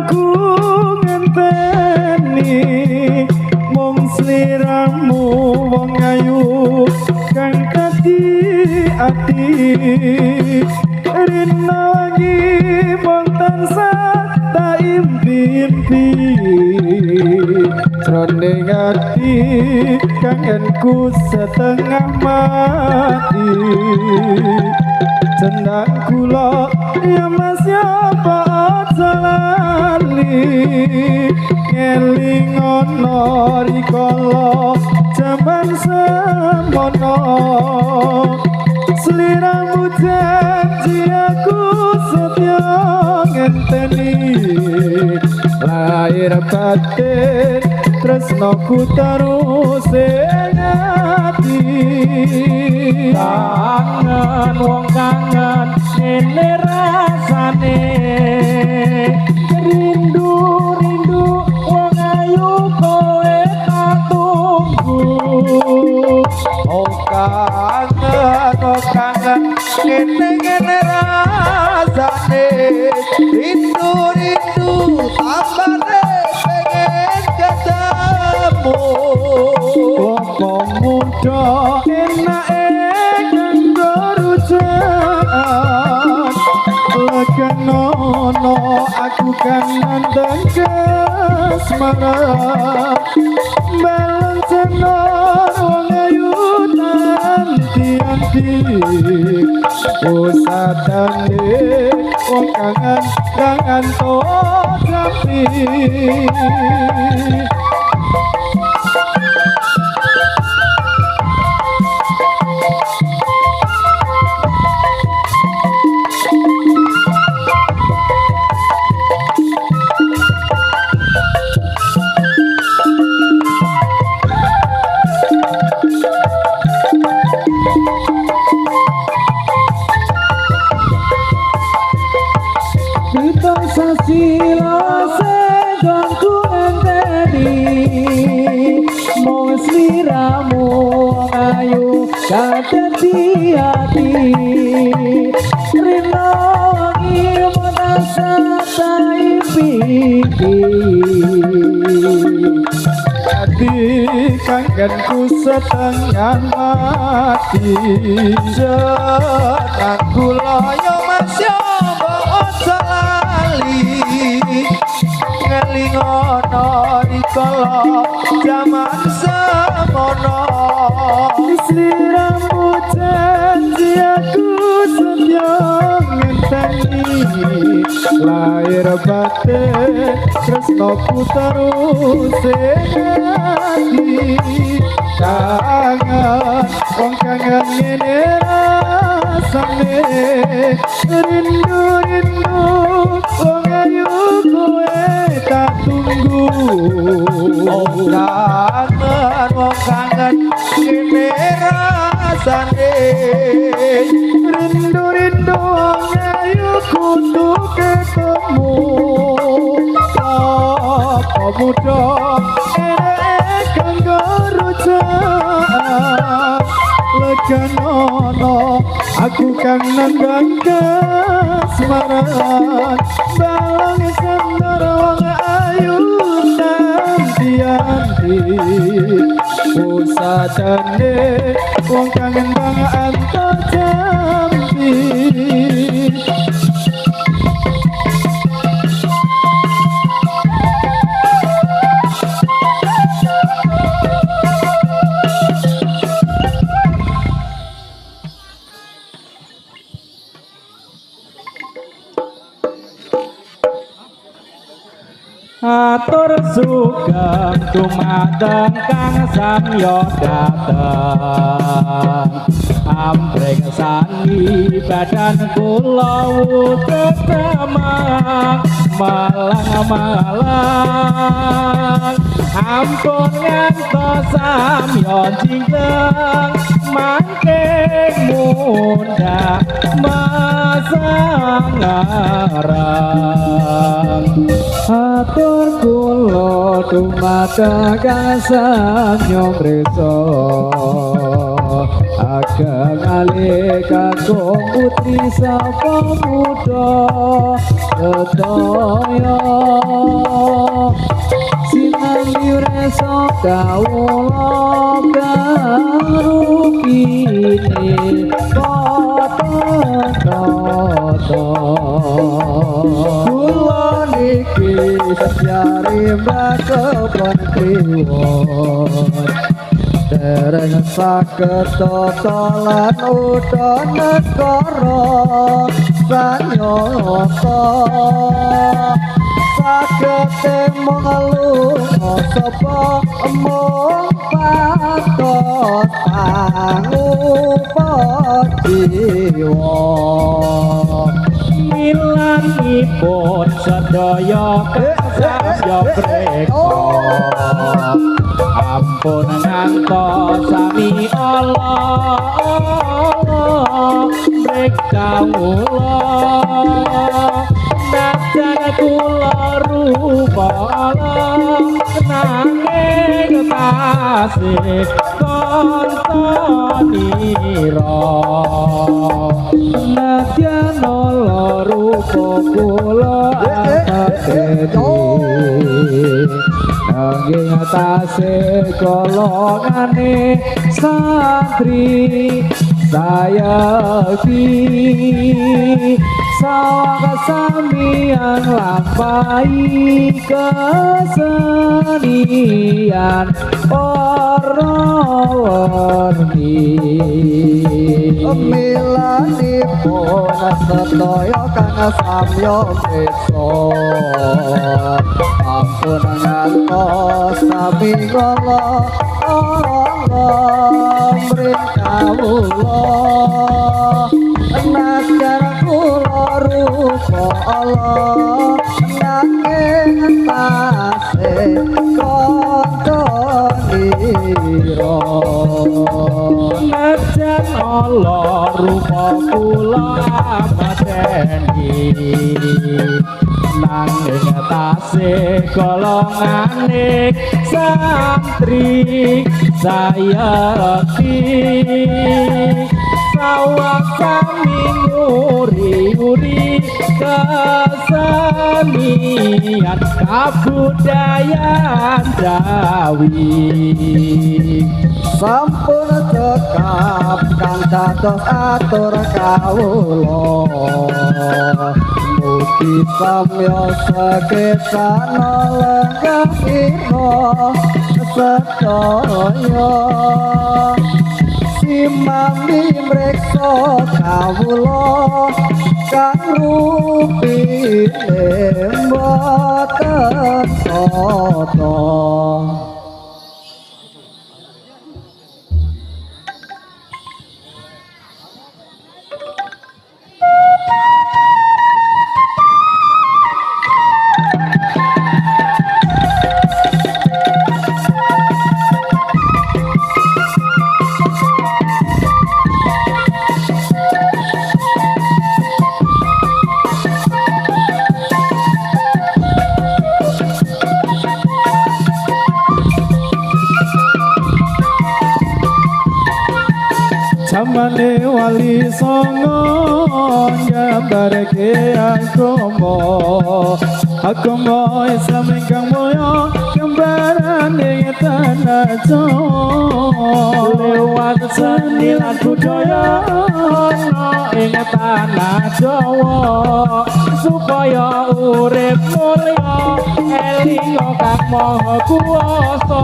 ku ngenteni mung sliramu wong ayu kang dadi ati rina wangi mung tansah tak impi-impi jroning ati kangenku setengah mati jeneng kula ya mas ya aja lali ngeling ana rikala jaman semono sliramu janji aku setya ngenteni lahir batin tresnoku terus ing ati kangen wong kangen ngene rasane rindu rindu wong ayu kowe tak tunggu kangen ngene rasane rindu rindu tambane pengen ketemu kok muda enake nganggo rujukan legenono aku kan nandang kasmaran balon cenor wong ayu nanti-nanti usadane wong kangen kangen to tapi sila sedangku ngenteni mung sliramu ayu kadadi ati rina wangi manasa taipi ati kangenku setengah mati jeneng kula ya mas ya ngelingono rikala jaman semono sliramu janji aku setya ngenteni lahir batin tresnoku terus ing ati kangen wong kangen ngene rasane rindu rindu wong ayu kowe tak tunggu kangen wong kangen ngene rasane rindu rindu wong ayu kudu ketemu apa muda kanggo rujukan legenono aku kan nandang kasmaran balong sendor wong ayu nanti-nanti usadane wong kangen bang antar jambi atur sugeng dumateng kang samya dateng ambrek sani badan kula wujud malang malang ampun ngantos samya jinggeng mangke mundhak masangarang atur kula dumateng kang samya prisa ageng alih kakung putri sapa muda sedaya sinambi resa kawula karupine kata-kata kula niki sesyari mbakepon kliwon dereng saged totolan udan negara sanyata saged mengalung sapa mung patos pangupajiwa milanipun sedaya kasaya preka ampun ngantos sami Allah preka kula najan kula rupa nanging tasih kontonira najan rupa kula ataketi nanging tasih golongane santri sayaki sawang samian lampahi kesenian para warni milanipun sedaya kang samya mesa ampun ngantos sami kala mrikawula najar kula rupa Allah nanging tasih kontonira najan Allah rupa kula mateni nanging tasih golongane santri sayaki sawang sami nguri-nguri kesenian kabudayan Jawi sampun cekap kang dados atur kawula mugi samya sekesana lenggahira sedaya simami mreksa kawula kang rupine mboten tata Samane wali songo nyabarke agama Islam ingkang mulya kembarane tanah Jawa lewat seni lan budaya ana ing tanah Jawa supaya urip mulya eling kang maha kuwasa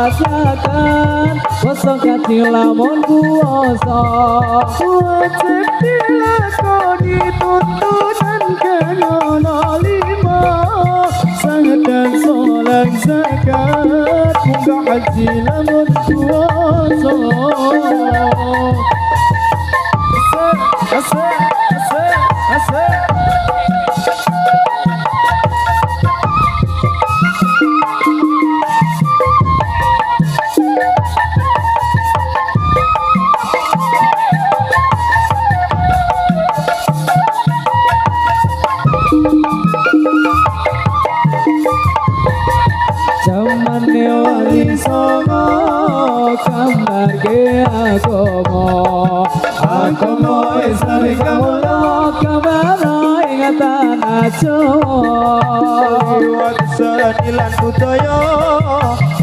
Sholat kosong kati lamun puasa wajib dilakoni tuntunan kena lima sangat dan sholat zakat munggah haji lamun puasa asik ke agama Islam kang mulya kabara ing tanah Jawa liwat senilan budaya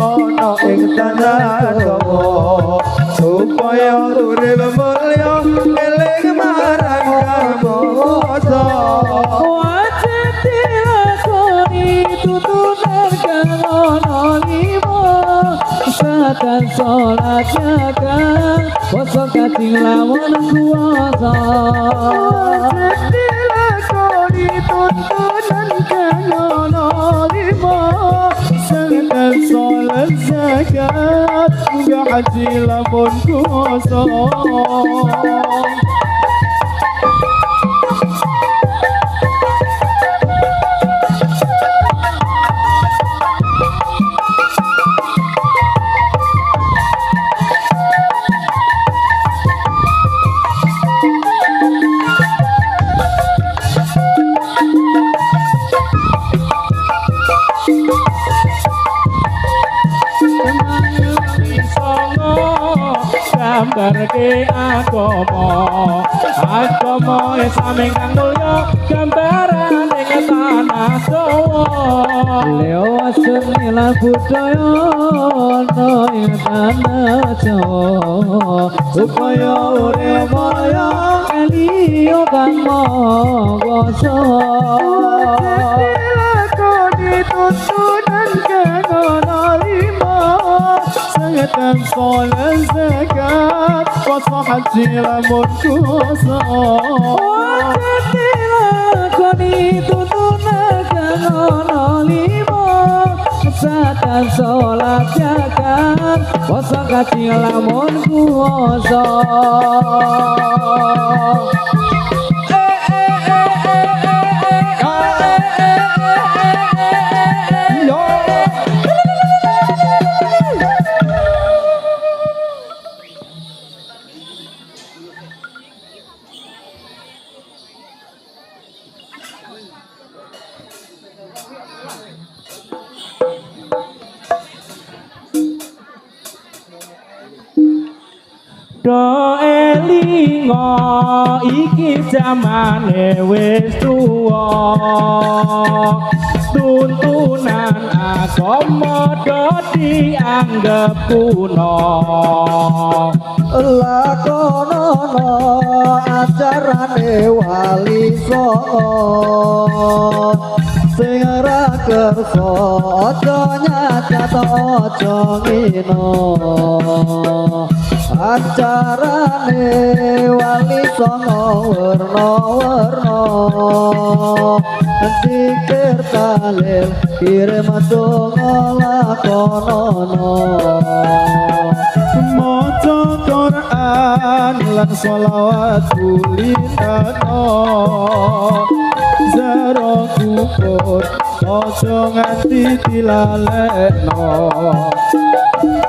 ana ing tanah Jawa supaya urip mulya eling marang kamoso wajib dilakoni tutunan kang ana lima sedang sholat jagat poso kacing lawan kuasa wajib dilakoni tuntunan kang ana lima sedang sholat zakat gak haji lamun kuasa gambarke agama Islam kang mulya gambaran ing tanah Jawa lewat seni lan budaya ana ing tanah Jawa supaya urip mulya eliyo kang mongso dilakoni tuntunan kang ana lima sedang sholat zakat poso haji lamun kuasa wajib dilakoni tuntunan kang ana lima sedang sholat zakat poso haji lamun kuasa do elingo iki jamane wis tuwa tuntunan agama do dianggep kuno lakonono ajarane wali songo sing ora kersa aja nyacat aja ngino acarane wali songo werna-werna dikir talil kirim donga lakonono maca Quran lan sholawat kulitano zero kubur aja nganti dilalekno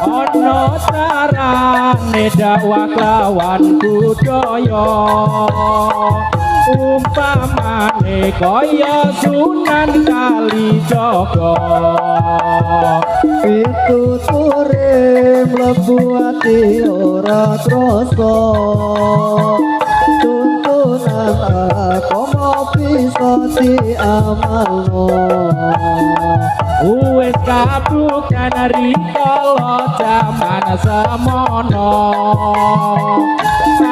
ana carane dakwah lawan budaya umpamane kaya Sunan Kalijaga pituture mlebu ati ora krasa tuntunan agama bisa diamalno wis kabukten rikala jaman semono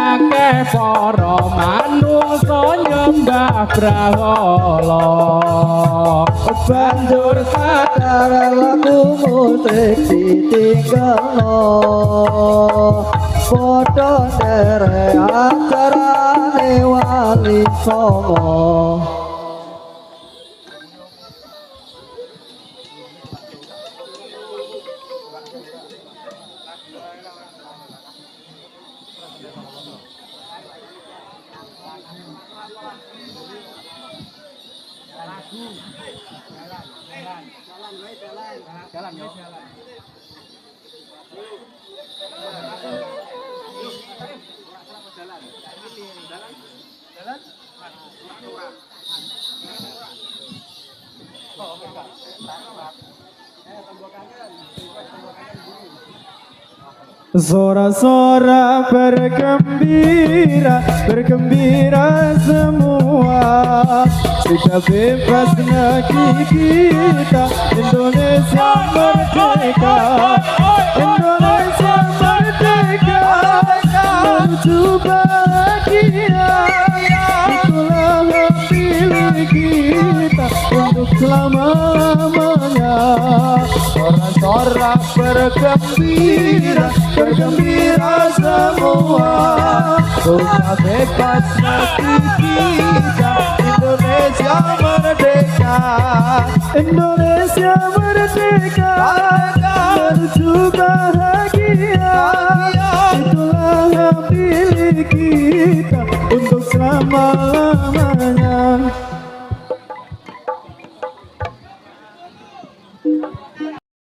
akeh para manungsa nyembah brahala banjur sadar laku musik ditinggalno padha nderek acarane wali songo jalan Sorak-sorak bergembira, bergembira semua. Sudah bebas negeri kita, Indonesia merdeka. Indonesia merdeka, menuju bahagia. Itulah hak pilih kita untuk selama-lamanya. Sorak-sorak bergembira, bergembira semua. Sudah bebas negeri kita, Indonesia merdeka. Indonesia merdeka, menuju bahagia. Itulah hak pilih kita untuk selama-lamanya.